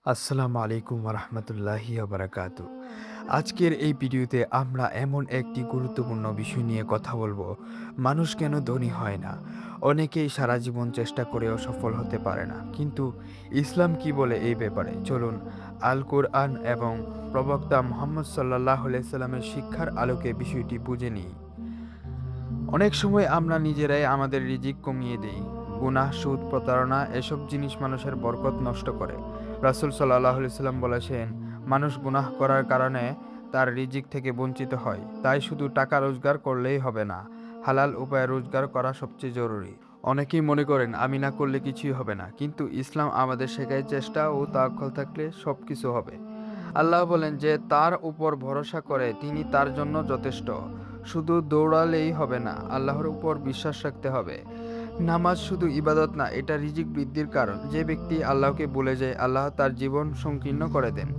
আসসালামু আলাইকুম রহমতুল্লাহি বারাকাতু। আজকের এই ভিডিওতে আমরা এমন একটি গুরুত্বপূর্ণ বিষয় নিয়ে কথা বলবো। মানুষ কেন ধনী হয় না? অনেকেই সারা জীবন চেষ্টা করেও সফল হতে পারে না, কিন্তু ইসলাম কি বলে এই ব্যাপারে? চলুন আল কোরআন এবং প্রবক্তা মুহাম্মদ সাল্লাল্লাহু আলাইহি সাল্লামের শিক্ষার আলোকে বিষয়টি বুঝে নিই। অনেক সময় আমরা নিজেরাই আমাদের রিজিক কমিয়ে দেই। গুনাহ, সুদ, প্রতারণা এসব জিনিস মানুষের বরকত নষ্ট করে। রাসূল সাল্লাল্লাহু আলাইহি সাল্লাম বলেছেন, মানুষ গুনাহ করার কারণে তার রিজিক থেকে বঞ্চিত হয়। তাই শুধু টাকা রোজগার করলেই হবে না, হালাল উপায়ে রোজগার করা সবচেয়ে জরুরি। অনেকেই মনে করেন আমি না করলে কিছুই হবে না, কিন্তু ইসলাম আমাদের শেখায় চেষ্টা ও তাওয়াক্কুল থাকলে সব কিছু হবে। আল্লাহ বলেন যে তার উপর ভরসা করে তিনি তার জন্য যথেষ্ট। শুধু দৌড়ালেই হবে না, আল্লাহর উপর বিশ্বাস রাখতে হবে। নামাজ শুধু ইবাদত না, এটা রিজিক বৃদ্ধির কারণ। যে ব্যক্তি আল্লাহকে ভুলে যায়, আল্লাহ তার জীবন সংকীর্ণ করে দেন।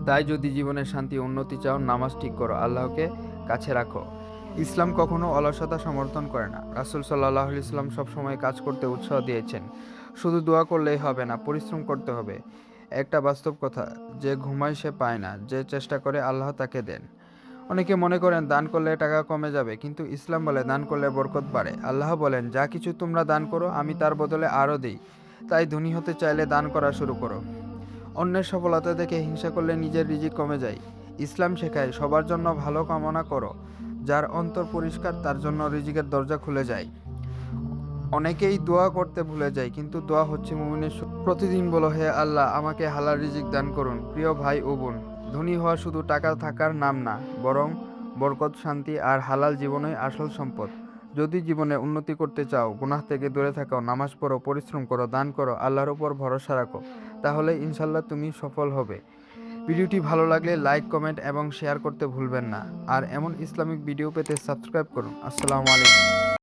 তাই যদি জীবনের শান্তি উন্নতি চাও, নামাজ ঠিক করো, আল্লাহকে কাছে রাখো। ইসলাম কখনো অলসতা সমর্থন করে না। রাসূল সাল্লাল্লাহু আলাইহি সাল্লাম সবসময় কাজ করতে উৎসাহ দিয়েছেন। শুধু দোয়া করলেই হবে না, পরিশ্রম করতে হবে। একটা বাস্তব কথা, যে ঘুমায় সে পায় না, যে চেষ্টা করে আল্লাহ তাকে দেন। অনেকে মনে করেন দান করলে টাকা কমে যাবে, কিন্তু ইসলাম বলে দান করলে বরকত বাড়ে। আল্লাহ বলেন, যা কিছু তোমরা দান করো আমি তার বদলে আরও দিই। তাই ধনী হতে চাইলে দান করা শুরু করো। অন্যের সফলতা দেখে হিংসা করলে নিজের রিজিক কমে যায়। ইসলাম শেখায় সবার জন্য ভালো কামনা করো। যার অন্তর পরিষ্কার তার জন্য রিজিকের দরজা খুলে যায়। অনেকেই দোয়া করতে ভুলে যায়, কিন্তু দোয়া হচ্ছে মুমিনের প্রতিদিন বলো, হে আল্লাহ আমাকে হালাল রিজিক দান করুন। প্রিয় ভাই ও বোন, ধনী হওয়া শুধু টাকা থাকার নাম না, বরং বরকত, শান্তি আর হালাল জীবনই আসল সম্পদ। যদি জীবনে উন্নতি করতে চাও, গুনাহ থেকে দূরে থাকো, নামাজ পড়ো, পরিশ্রম করো, দান করো, আল্লাহর উপর ভরসা রাখো, তাহলে ইনশাল্লাহ তুমি সফল হবে। ভিডিওটি ভালো লাগলে লাইক, কমেন্ট এবং শেয়ার করতে ভুলবেন না। আর এমন ইসলামিক ভিডিও পেতে সাবস্ক্রাইব করুন। আসসালামু আলাইকুম।